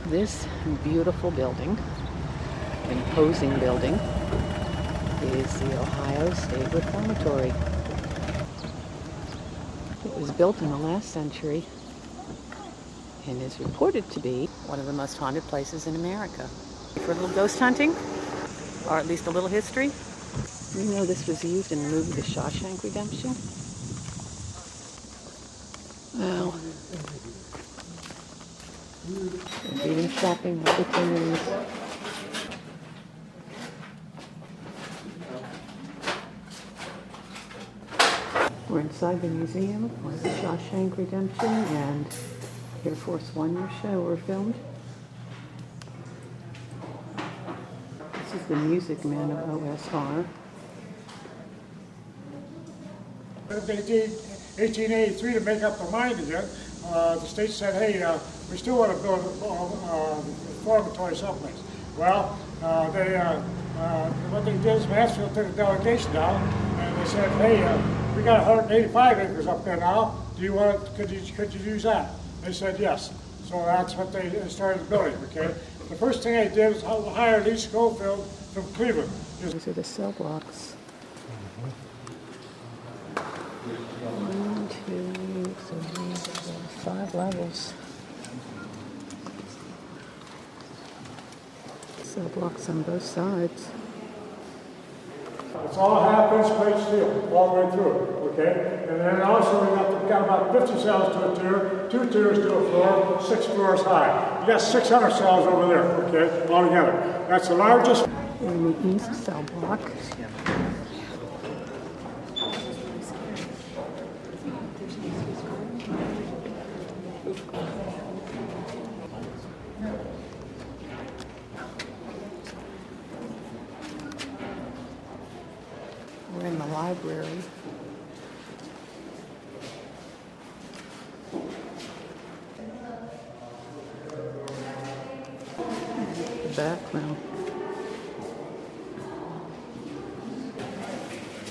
This beautiful building, imposing building, is the Ohio State Reformatory. It was built in the last century and is reported to be one of the most haunted places in America. For a little ghost hunting, or at least a little history, you know this was used in the movie The Shawshank Redemption. Well, reading shopping opportunities. We're inside the museum where The Shawshank Redemption and Air Force One show were filmed. This is the Music Man of OSR. 1883 to make up their mind again. The state said, hey, we still want to build a reformatory someplace. Well, what they did is Mansfield took a delegation down and they said, hey, we got 185 acres up there now. Do you want? Could you use that? They said yes. So that's what they started building. Okay. The first thing they did was hire Lee Schofield from Cleveland. These are the cell blocks. 1, 2, 3, 4, 5 levels. Cell blocks on both sides. It's all half-inch plate steel all the way through it, okay? And then also we got about 50 cells to a tier, 2 tiers to a floor, 6 floors high. You got 600 cells over there, okay, all together. That's the largest. In the east cell block. We're in the library. The back now.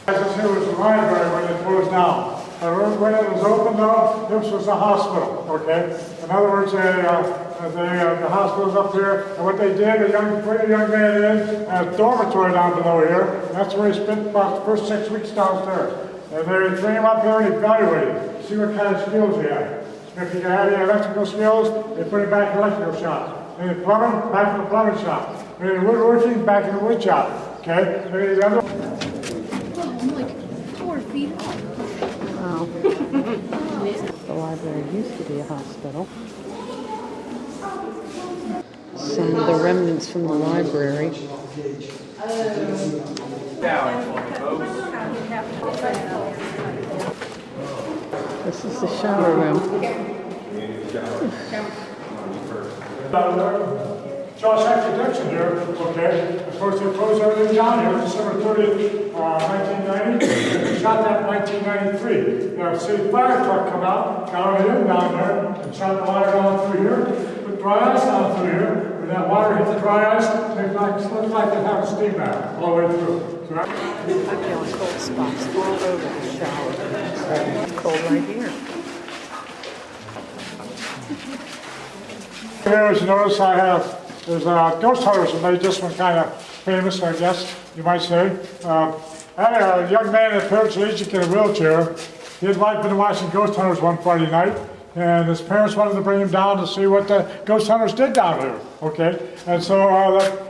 This here was the library when it closed down. When it was opened though, this was the hospital, okay? In other words, the hospital's up here, and what they did, put a young man in a dormitory down below here, and that's where he spent about the first 6 weeks downstairs. And they bring him up here and evaluate him, see what kind of skills he had. If he had any electrical skills, they put him back in the electrical shop. Any plumbing, back in the plumbing shop. Any woodworking, back in the wood shop. Okay? I'm like 4 feet up. Wow. The library used to be a hospital. Some of the remnants from the library. This is the shower room. Shawshank Redemption here, okay? Of course, they closed everything down here December 30th, 1990. They shot that in 1993. The city fire truck come out, got it in down there, and shot the water down through here, put dry ice down through here. When that water hit the dry ice, it looks like they have a steam bath all the way through. So I'm feeling cold spots all over the shower. It's cold right here. Here, as you notice, there's ghost hunters that made this one kind of famous, I guess you might say. I had a young man in paraplegic in a wheelchair. He had been watching ghost hunters one Friday night, and his parents wanted to bring him down to see what the ghost hunters did down here. Okay, and so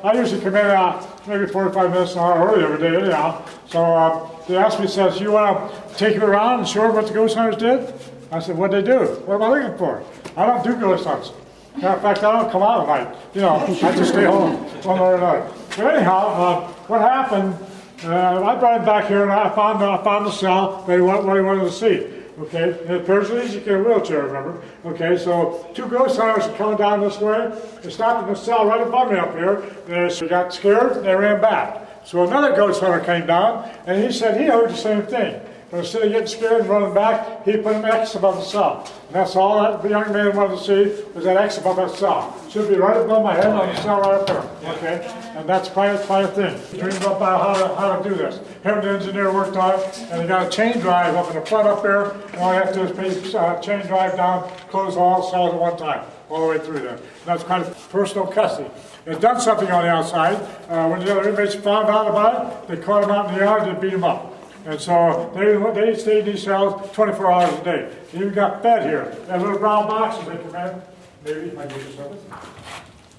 I usually come in maybe 45 minutes an hour early every day anyhow. So they asked me, says, "You want to take him around and show him what the ghost hunters did?" I said, "What'd they do? What am I looking for? I don't do ghost hunts. Matter of fact, I don't come out at night. You know, I just stay home one way or another." But anyhow, what happened, I brought him back here and I found the cell what he wanted to see. Okay, and it appears that he's in a wheelchair, remember? Okay, so 2 ghost hunters are coming down this way. They stopped in the cell right above me up here. They got scared and they ran back. So another ghost hunter came down and he said he heard the same thing. But instead of getting scared and running back, he put an X above the cell. And that's all that the young man wanted to see was that X above that cell. Should be right above my head on the cell right up there. Okay? And that's quite a thing. He dreamed about how to do this. Him and the engineer worked on it, and he got a chain drive up in the front up there, and all you have to do is put chain drive down, close all cells at one time. all the way through there. That's kind of personal custody. They've done something on the outside. When the other inmates found out about it, they caught them out in the yard and beat them up. And so they stayed in these cells 24 hours a day. They even got fed here. They have little brown boxes they come in. Maybe I give you something.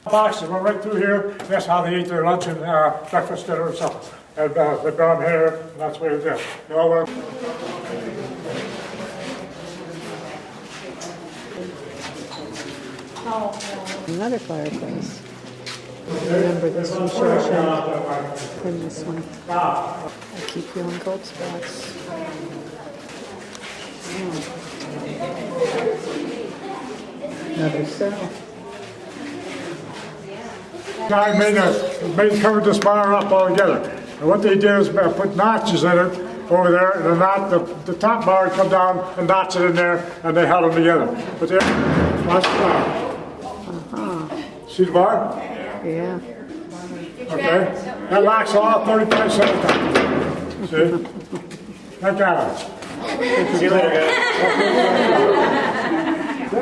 Boxes went right through here. That's how they ate their lunch and breakfast, dinner, and supper. And they brought them here, and that's the way it is. They all went. Another fireplace. Remember this one, Shawshank, and this one. I keep feeling cold spots. Another cell. Guy made covered this bar up altogether. And what they did is put notches in it over there, and the top bar would come down and notch it in there, and they held them together. But they watch the bar. See the bar? Yeah. Okay. That locks all 35 cents. See? That got it. See you later,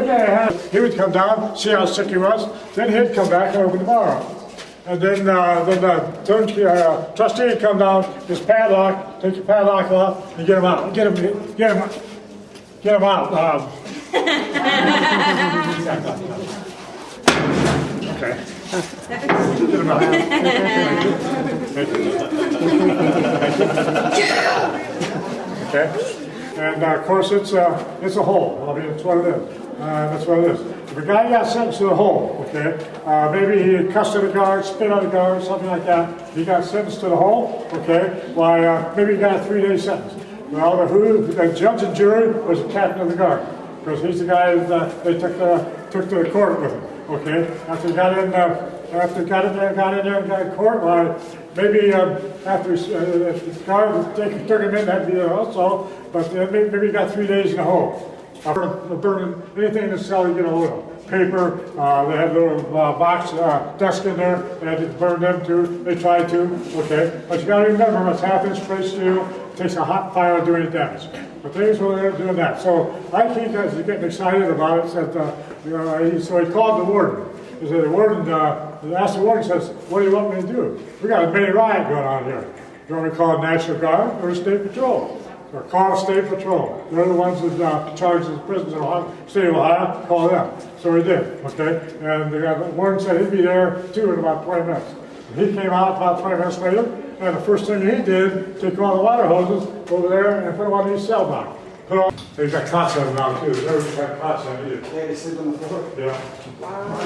guys. He would come down, see how sick he was, then he'd come back and open the bar up. And then the trustee would come down, his padlock, take your padlock off, and get him out. Get him out. Okay. Get him out. Okay. And of course, it's a hole. I mean, it's what it is. That's what it is. If a guy got sentenced to the hole, okay, maybe he had cussed at a guard, spit on a guard, something like that. He got sentenced to the hole, okay. Why? Maybe he got a 3-day sentence. Well, the judge and jury was the captain of the guard, because he's the guy that they took to the court with him. Okay. After he got in there and got in court, maybe after the guard took him in, that'd be there also. But maybe he got 3 days in the hole. Burning anything in the cell you get a hold of. Paper, they had a little box, desk in there, they had to burn them too, they tried to, okay? But you gotta remember, it's half-inch plate steel, it takes a hot fire to do any damage. But things were there doing that. So I think as he's getting excited about it, so he called the warden. He said, the warden, asked the warden, says, what do you want me to do? We got a mini riot going on here. Do you want me to call the National Guard or State Patrol? Or call State Patrol. They're the ones that charge the prisons in Ohio, state of Ohio. Call them. So he did. Okay, and the warden said he'd be there too in about 20 minutes. And he came out about 20 minutes later, and the first thing he did, take all the water hoses over there and put them on these cell blocks. They've got cots on them now too. They've got cots on either. Yeah, they sleep on the floor. Yeah.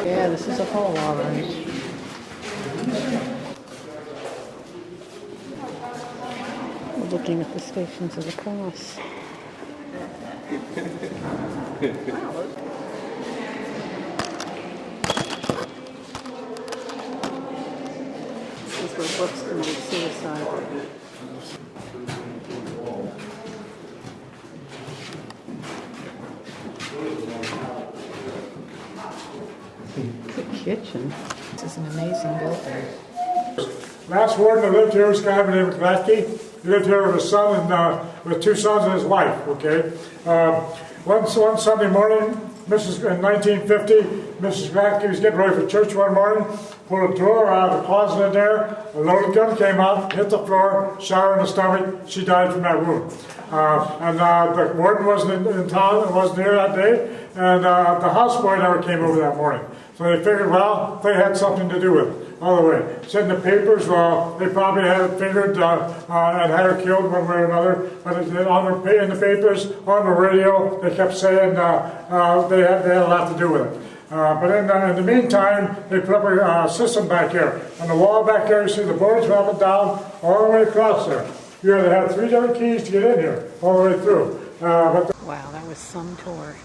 Yeah, this is a hole, all right. Looking at the Stations of the Cross. These were books committed suicide. The kitchen. This is an amazing building. Last warden that lived here was a guy named Glatke. He lived here with his son and with 2 sons and his wife. Okay. One Sunday morning, in 1950, Mrs. Glatke was getting ready for church one morning. Pulled a drawer out of the closet in there. A loaded gun came out, hit the floor, shot her in the stomach. She died from that wound. The warden wasn't in town and wasn't here that day, and the houseboy never came over that morning. So they figured, well, they had something to do with it. All the way. Said in the papers, well, they probably had it figured and had her killed one way or another. But in the papers, on the radio, they kept saying they had a lot to do with it. But in the meantime, they put up a system back here. On the wall back there, you see the boards went up and down, all the way across there. You had to have 3 different keys to get in here, all the way through. Wow, that was some tour.